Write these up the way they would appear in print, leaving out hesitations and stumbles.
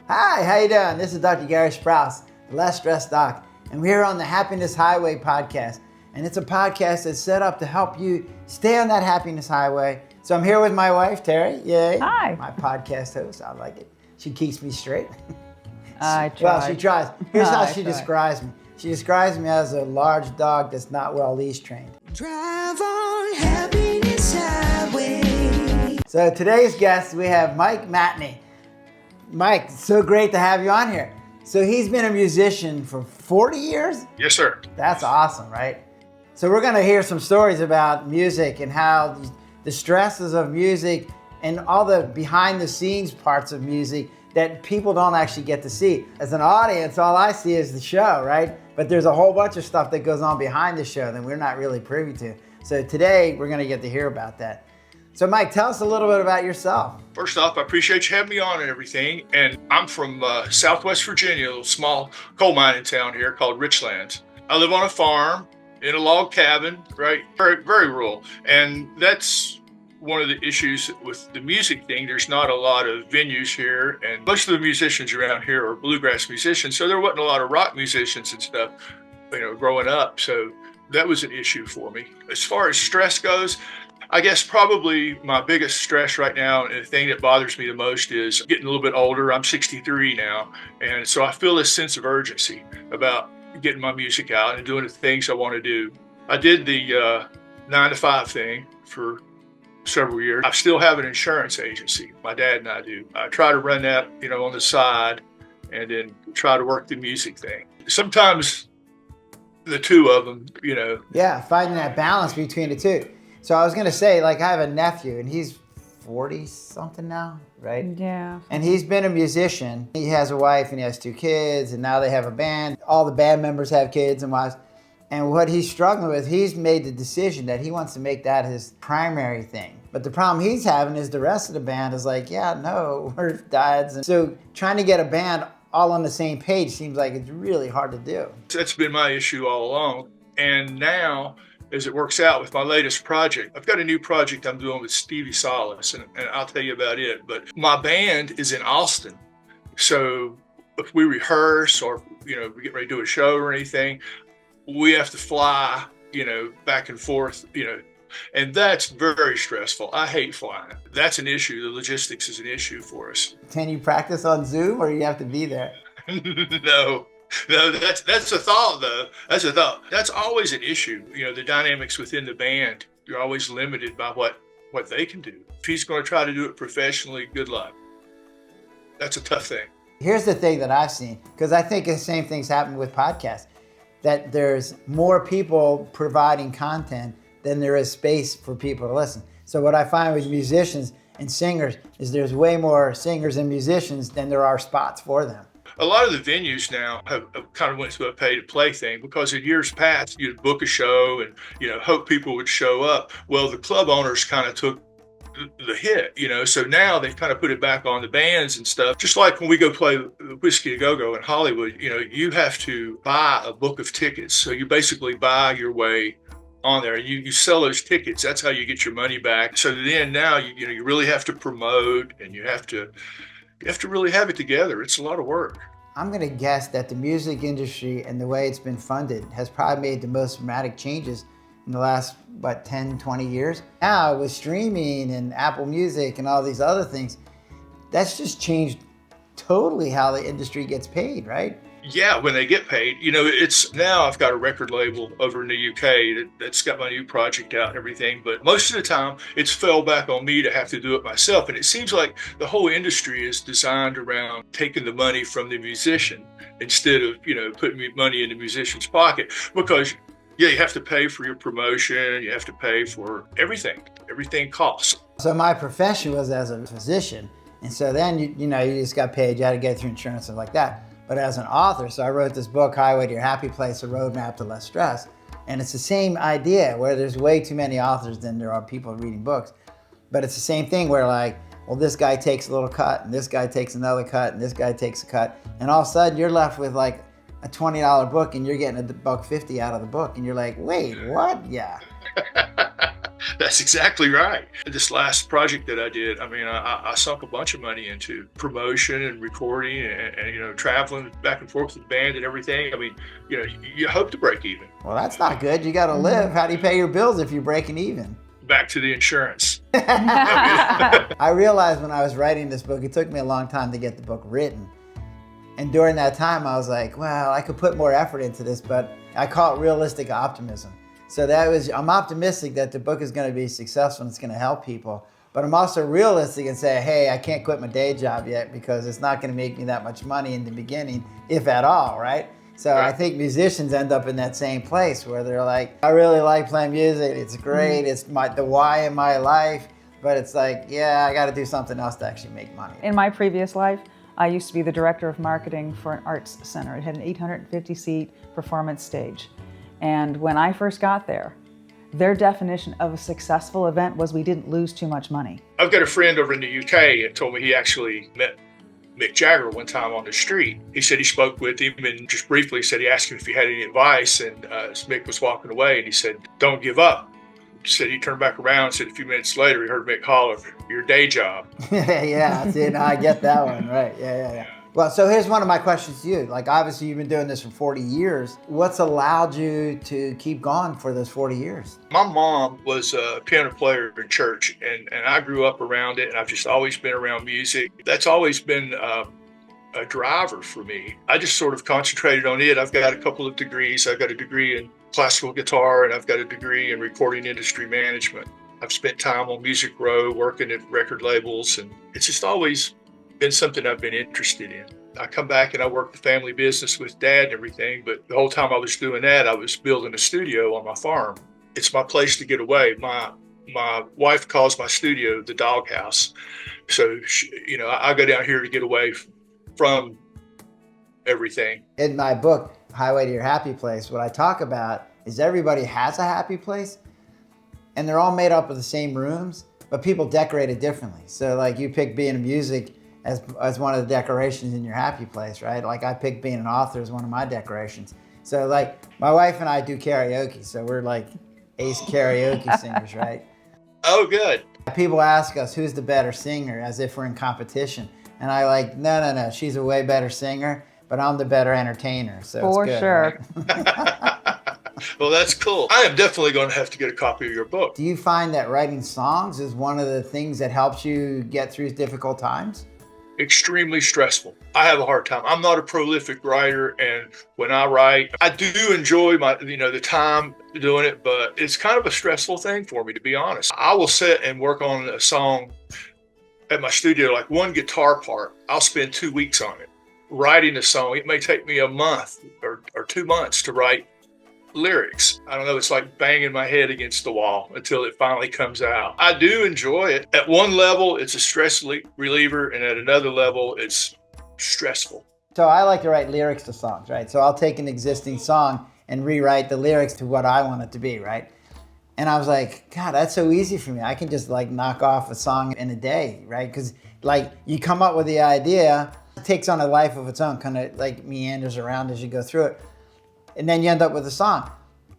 Hi, how you doing? This is Dr. Gary Sprouse, the Less Stress Doc, and we're here on the Happiness Highway podcast. And it's a podcast that's set up to help you stay on that happiness highway. So I'm here with my wife, Terry. Yay. Hi. My podcast host. I like it. She keeps me straight. I try. Well, she tries. Here's how she try. describes me. She describes me as a large dog that's not well leash trained. Drive on Happiness Highway. So today's guest, we have Mike Matney. Mike, so great to have you on here. So he's been a musician for 40 years? Yes, sir. That's awesome, right? So we're going to hear some stories about music and how the stresses of music and all the behind the scenes parts of music that people don't actually get to see. As an audience, all I see is the show, right? But there's a whole bunch of stuff that goes on behind the show that we're not really privy to. So today we're going to get to hear about that. So Mike, tell us a little bit about yourself. First off, I appreciate you having me on and everything. And I'm from Southwest Virginia, a little small coal mining town here called Richlands. I live on a farm in a log cabin, right? Very, very rural. And that's one of the issues with the music thing. There's not a lot of venues here, and most of the musicians around here are bluegrass musicians. So there wasn't a lot of rock musicians and stuff, growing up. So that was an issue for me. As far as stress goes, I guess probably my biggest stress right now, and the thing that bothers me the most, is getting a little bit older. I'm 63 now, and so I feel this sense of urgency about getting my music out and doing the things I want to do. I did the 9-to-5 thing for several years. I still have an insurance agency. My dad and I do. I try to run that, on the side, and then try to work the music thing. Sometimes the two of them, Yeah, finding that balance between the two. So I was going to say, I have a nephew, and he's 40 something now, right? Yeah. And he's been a musician. He has a wife and he has 2 kids, and now they have a band. All the band members have kids and wives. And what he's struggling with, he's made the decision that he wants to make that his primary thing. But the problem he's having is the rest of the band is like, yeah, no, we're dads. And so trying to get a band all on the same page seems like it's really hard to do. That's been my issue all along. And now, as it works out with my latest project, I've got a new project I'm doing with Stevie Salas, and I'll tell you about it. But my band is in Austin. So if we rehearse or, we get ready to do a show or anything, we have to fly, back and forth, and that's very stressful. I hate flying. That's an issue. The logistics is an issue for us. Can you practice on Zoom or you have to be there? No, that's a thought though. That's a thought. That's always an issue. The dynamics within the band, you're always limited by what they can do. If he's going to try to do it professionally, good luck. That's a tough thing. Here's the thing that I've seen, because I think the same thing's happened with podcasts, that there's more people providing content than there is space for people to listen. So what I find with musicians and singers is there's way more singers and musicians than there are spots for them. A lot of the venues now have kind of went to a pay-to-play thing, because in years past, you'd book a show and, hope people would show up. Well, the club owners kind of took the hit, so now they've kind of put it back on the bands and stuff. Just like when we go play the Whiskey A Go-Go in Hollywood, you have to buy a book of tickets. So you basically buy your way on there. You sell those tickets. That's how you get your money back. So then now, you really have to promote, and you have to really have it together. It's a lot of work. I'm going to guess that the music industry and the way it's been funded has probably made the most dramatic changes in the last, 10, 20 years. Now with streaming and Apple Music and all these other things, that's just changed totally how the industry gets paid, right? Yeah, when they get paid. It's now I've got a record label over in the UK that's got my new project out and everything. But most of the time, it's fell back on me to have to do it myself. And it seems like the whole industry is designed around taking the money from the musician instead of, putting money in the musician's pocket. Because, yeah, you have to pay for your promotion. You have to pay for everything. Everything costs. So my profession was as a physician. And so then, you just got paid. You had to get through insurance and like that. But as an author, so I wrote this book, Highway to Your Happy Place, A Roadmap to Less Stress. And it's the same idea where there's way too many authors than there are people reading books. But it's the same thing where this guy takes a little cut and this guy takes another cut and this guy takes a cut. And all of a sudden you're left with a $20 book and you're getting $1.50 out of the book. And you're like, wait, what? Yeah. That's exactly right. This last project that I did, I mean, I sunk a bunch of money into promotion and recording and traveling back and forth with the band and everything. I mean, you hope to break even. Well, that's not good. You got to live. How do you pay your bills if you're breaking even? Back to the insurance. I realized when I was writing this book, it took me a long time to get the book written. And during that time, I was like, well, I could put more effort into this, but I call it realistic optimism. So I'm optimistic that the book is going to be successful and it's going to help people. But I'm also realistic and say, hey, I can't quit my day job yet because it's not going to make me that much money in the beginning, if at all, right? So Right. I think musicians end up in that same place where they're like, I really like playing music. It's great. It's the why in my life. But it's like, yeah, I got to do something else to actually make money. In my previous life, I used to be the director of marketing for an arts center. It had an 850-seat performance stage. And when I first got there, their definition of a successful event was we didn't lose too much money. I've got a friend over in the UK and told me he actually met Mick Jagger one time on the street. He said he spoke with him and just briefly said he asked him if he had any advice. And as Mick was walking away, and he said, don't give up. He said he turned back around and said a few minutes later, he heard Mick holler, your day job. Yeah, see, now I get that one, right? Yeah. Well, so here's one of my questions to you. Like, obviously, you've been doing this for 40 years. What's allowed you to keep going for those 40 years? My mom was a piano player in church, and I grew up around it, and I've just always been around music. That's always been a driver for me. I just sort of concentrated on it. I've got a couple of degrees. I've got a degree in classical guitar, and I've got a degree in recording industry management. I've spent time on Music Row, working at record labels, and it's just always been something I've been interested in. I come back and I work the family business with Dad and everything, but the whole time I was doing that, I was building a studio on my farm. It's my place to get away. My wife calls my studio the doghouse. So, I go down here to get away from everything. In my book, Highway to Your Happy Place, what I talk about is everybody has a happy place, and they're all made up of the same rooms, but people decorate it differently. So, like, you pick being in music as one of the decorations in your happy place, right? Like, I picked being an author as one of my decorations. So, like, my wife and I do karaoke, so we're like ace karaoke singers, right? Oh, good. People ask us who's the better singer, as if we're in competition. And I like, no, she's a way better singer, but I'm the better entertainer. So For it's good, sure. right? Well, that's cool. I am definitely going to have to get a copy of your book. Do you find that writing songs is one of the things that helps you get through difficult times? Extremely stressful. I have a hard time. I'm not a prolific writer, and when I write, I do enjoy the time doing it, but it's kind of a stressful thing for me, to be honest. I will sit and work on a song at my studio, like one guitar part. I'll spend 2 weeks on it. Writing a song, it may take me a month or 2 months to write lyrics. I don't know, it's like banging my head against the wall until it finally comes out. I do enjoy it. At one level, it's a stress reliever, and at another level, it's stressful. So I like to write lyrics to songs, right? So I'll take an existing song and rewrite the lyrics to what I want it to be, right? And I was like, God, that's so easy for me. I can just like knock off a song in a day, right? Because like you come up with the idea, it takes on a life of its own, kind of like meanders around as you go through it. And then you end up with a song.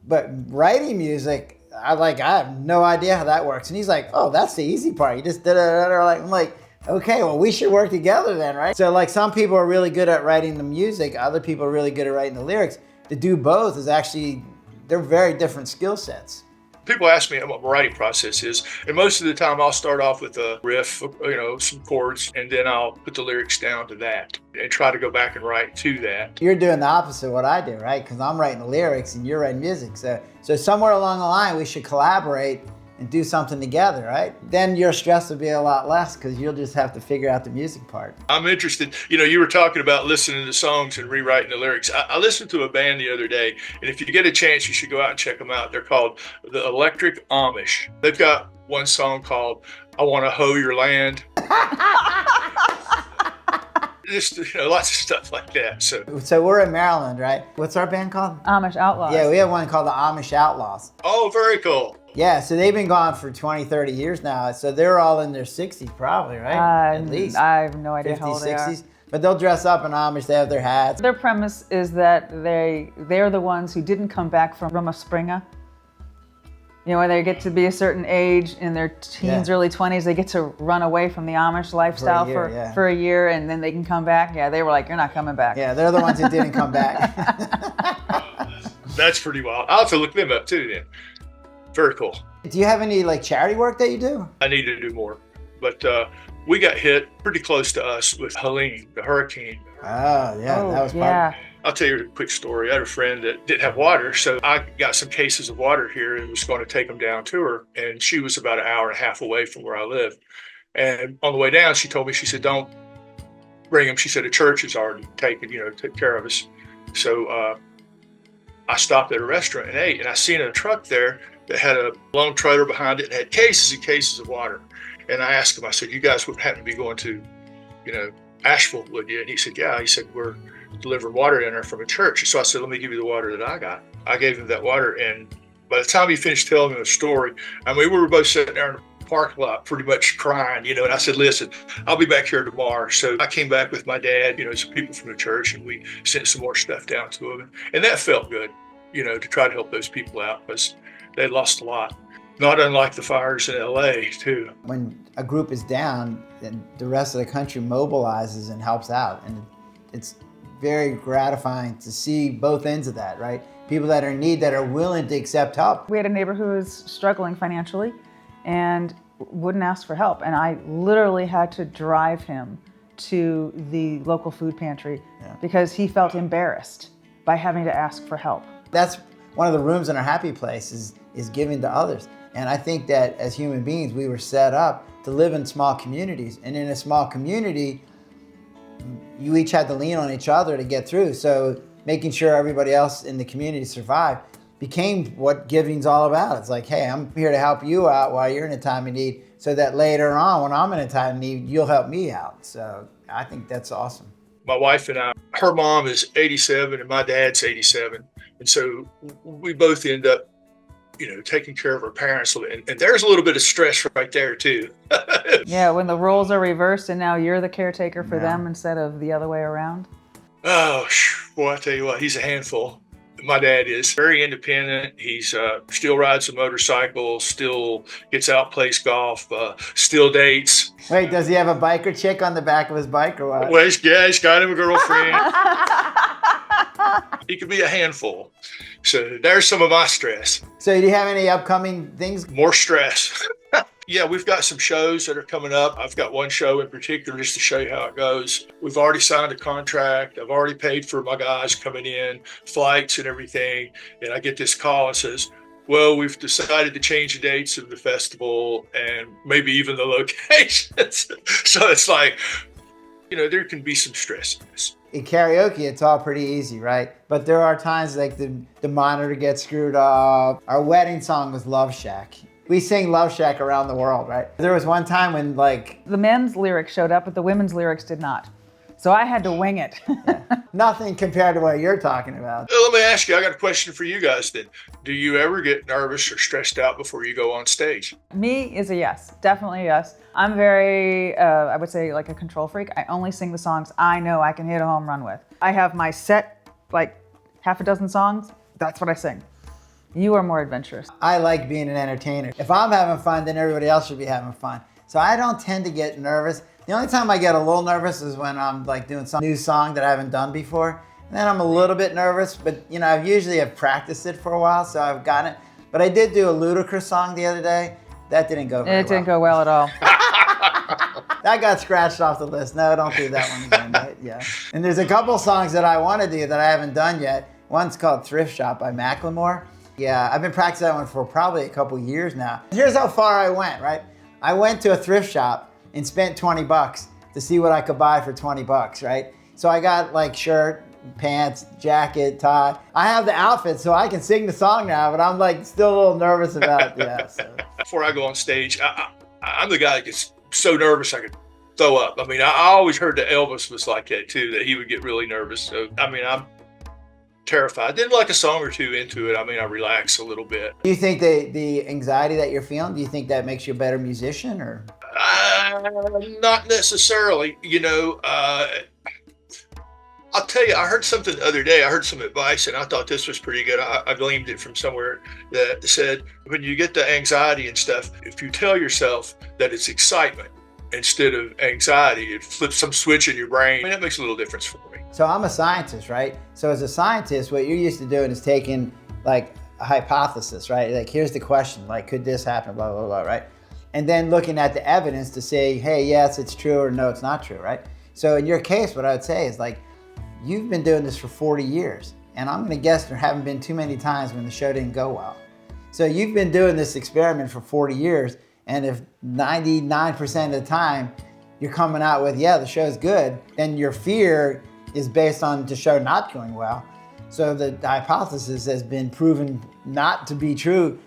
But writing music, I have no idea how that works. And he's like, oh, that's the easy part. You just did it. I'm like, okay, well, we should work together then, right? So like some people are really good at writing the music. Other people are really good at writing the lyrics. To do both is actually, they're very different skill sets. People ask me what my writing process is, and most of the time I'll start off with a riff, some chords, and then I'll put the lyrics down to that and try to go back and write to that. You're doing the opposite of what I do, right? Because I'm writing the lyrics and you're writing music. So somewhere along the line, we should collaborate and do something together, right? Then your stress will be a lot less because you'll just have to figure out the music part. I'm interested. You were talking about listening to songs and rewriting the lyrics. I listened to a band the other day, and if you get a chance, you should go out and check them out. They're called the Electric Amish. They've got one song called I Want to Hoe Your Land. Just lots of stuff like that. So we're in Maryland, right? What's our band called? Amish Outlaws. Yeah, we have one called the Amish Outlaws. Oh, very cool. Yeah, so they've been gone for 20, 30 years now. So they're all in their 60s probably, right? At least. I have no idea 50s, how old they 60s. are. But they'll dress up in Amish. They have their hats. Their premise is that they're the ones who didn't come back from a Springer. You know, when they get to be a certain age in their teens, early 20s, they get to run away from the Amish lifestyle for a year, and then they can come back. Yeah, they were like, "You're not coming back." Yeah, they're the ones who didn't come back. That's pretty wild. I'll have to look them up too then. Very cool. Do you have any like charity work that you do? I need to do more. But we got hit pretty close to us with Helene, the hurricane. Oh, yeah, that was yeah. I'll tell you a quick story. I had a friend that didn't have water, so I got some cases of water here and was going to take them down to her. And she was about an hour and a half away from where I live. And on the way down, she told me, she said, "Don't bring them." She said, "The church has already took care of us." So I stopped at a restaurant and ate, and I seen a truck there that had a long trailer behind it and had cases and cases of water. And I asked him, I said, "You guys would happen to be going to, Asheville, would you?" And he said, "Yeah." He said, "We're delivering water in there from a church." So I said, "Let me give you the water that I got." I gave him that water, and by the time he finished telling me the story, we were both sitting there in the parking lot pretty much crying, and I said, "Listen, I'll be back here tomorrow." So I came back with my dad, some people from the church, and we sent some more stuff down to him. And that felt good, to try to help those people out, because they lost a lot. Not unlike the fires in LA too. When a group is down, then the rest of the country mobilizes and helps out. And it's very gratifying to see both ends of that, right? People that are in need, that are willing to accept help. We had a neighbor who was struggling financially and wouldn't ask for help. And I literally had to drive him to the local food pantry because he felt embarrassed by having to ask for help. That's one of the rooms in our happy place is giving to others. And I think that as human beings, we were set up to live in small communities. And in a small community, you each had to lean on each other to get through. So making sure everybody else in the community survived became what giving's all about. It's like, hey, I'm here to help you out while you're in a time of need, so that later on, when I'm in a time of need, you'll help me out. So I think that's awesome. My wife and I, her mom is 87 and my dad's 87. And so we both end up, taking care of our parents. And there's a little bit of stress right there too. Yeah, when the roles are reversed and now you're the caretaker for them instead of the other way around. Oh, boy, I tell you what, he's a handful. My dad is very independent. He's still rides a motorcycle, still gets out, plays golf, still dates. Wait, does he have a biker chick on the back of his bike or what? Well, he's got him a girlfriend. He could be a handful. So there's some of my stress. So do you have any upcoming things? More stress. Yeah, we've got some shows that are coming up. I've got one show in particular just to show you how it goes. We've already signed a contract. I've already paid for my guys coming in, flights and everything. And I get this call and says, "Well, we've decided to change the dates of the festival and maybe even the locations." So it's like, there can be some stress in this. In karaoke, it's all pretty easy, right? But there are times like the monitor gets screwed up. Our wedding song was Love Shack. We sing Love Shack around the world, right? There was one time when the men's lyrics showed up, but the women's lyrics did not. So I had to wing it. Nothing compared to what you're talking about. Let me ask you, I got a question for you guys then. Do you ever get nervous or stressed out before you go on stage? Me is a yes, definitely a yes. I'm very, I would say like a control freak. I only sing the songs I know I can hit a home run with. I have my set, like half a dozen songs, that's what I sing. You are more adventurous. I like being an entertainer. If I'm having fun, then everybody else should be having fun. So I don't tend to get nervous. The only time I get a little nervous is when I'm like doing some new song that I haven't done before. And then I'm a little bit nervous, but I've usually practiced it for a while, so I've gotten it. But I did do a Ludacris song the other day. That didn't go very well. It didn't go well at all. That got scratched off the list. No, don't do that one again. Right? Yeah. And there's a couple songs that I want to do that I haven't done yet. One's called Thrift Shop by Macklemore. Yeah, I've been practicing that one for probably a couple years now. Here's how far I went, right? I went to a thrift shop and spent $20 to see what I could buy for $20, right? So I got like shirt, pants, jacket, tie. I have the outfit so I can sing the song now, but I'm like still a little nervous about So. Before I go on stage, I'm the guy that gets so nervous I could throw up. I always heard that Elvis was like that too, that he would get really nervous. So, I'm terrified. Then like a song or two into it, I relax a little bit. Do you think the anxiety that you're feeling, do you think that makes you a better musician or? Not necessarily. I I'll tell you, I heard something the other day. I heard some advice, and I thought this was pretty good. I gleaned it from somewhere that said, when you get the anxiety and stuff, if you tell yourself that it's excitement instead of anxiety, it flips some switch in your brain. I mean, that makes a little difference for me. So I'm a scientist, right? So as a scientist, what you're used to doing is taking like a hypothesis, right? Like, here's the question, like, could this happen, blah, blah, blah, right? And then looking at the evidence to say, hey, yes, it's true, or no, it's not true, right? So in your case, what I would say is, like, you've been doing this for 40 years, and I'm gonna guess there haven't been too many times when the show didn't go well. So you've been doing this experiment for 40 years, and if 99% of the time you're coming out with, yeah, the show's good, then your fear is based on the show not going well. So the hypothesis has been proven not to be true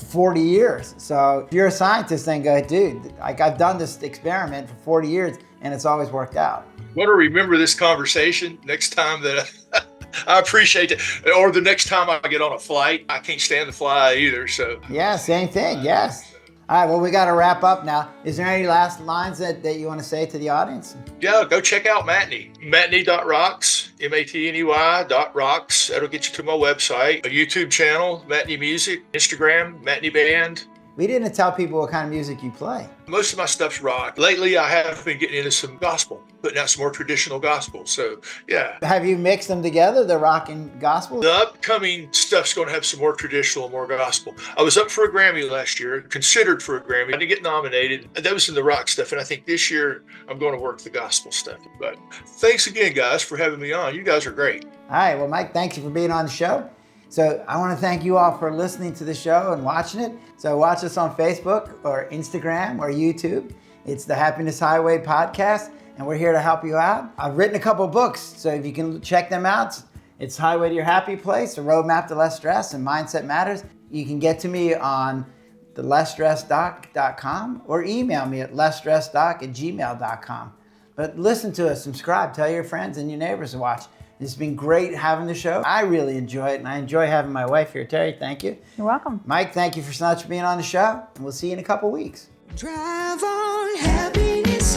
40 years. So if you're a scientist, then go, dude, like, I've done this experiment for 40 years and it's always worked out. Want to remember this conversation next time that I appreciate it. Or the next time I get on a flight. I can't stand to fly either, so. Yeah, same thing, yes. All right, well, we got to wrap up now. Is there any last lines that you want to say to the audience? Yeah, go check out Matney. Matney.rocks, Matney.rocks. That'll get you to my website. A YouTube channel, Matney Music. Instagram, Matney Band. We didn't tell people what kind of music you play. Most of my stuff's rock. Lately, I have been getting into some gospel, putting out some more traditional gospel. So, yeah. Have you mixed them together, the rock and gospel? The upcoming stuff's going to have some more traditional, more gospel. I was up for a Grammy last year, considered for a Grammy. I didn't get nominated. That was in the rock stuff. And I think this year I'm going to work the gospel stuff. But thanks again, guys, for having me on. You guys are great. All right, well, Mike, thank you for being on the show. So I want to thank you all for listening to the show and watching it. So watch us on Facebook or Instagram or YouTube. It's the Happiness Highway podcast, and we're here to help you out. I've written a couple books, so if you can check them out, it's Highway to Your Happy Place, A Roadmap to Less Stress, and Mindset Matters. You can get to me on the lessstressdoc.com or email me at lessstressdoc@gmail.com. But listen to us, subscribe, tell your friends and your neighbors to watch. It's been great having the show. I really enjoy it, and I enjoy having my wife here. Terry, thank you. You're welcome. Mike, thank you so much for being on the show, and we'll see you in a couple weeks. Drive on, happiness.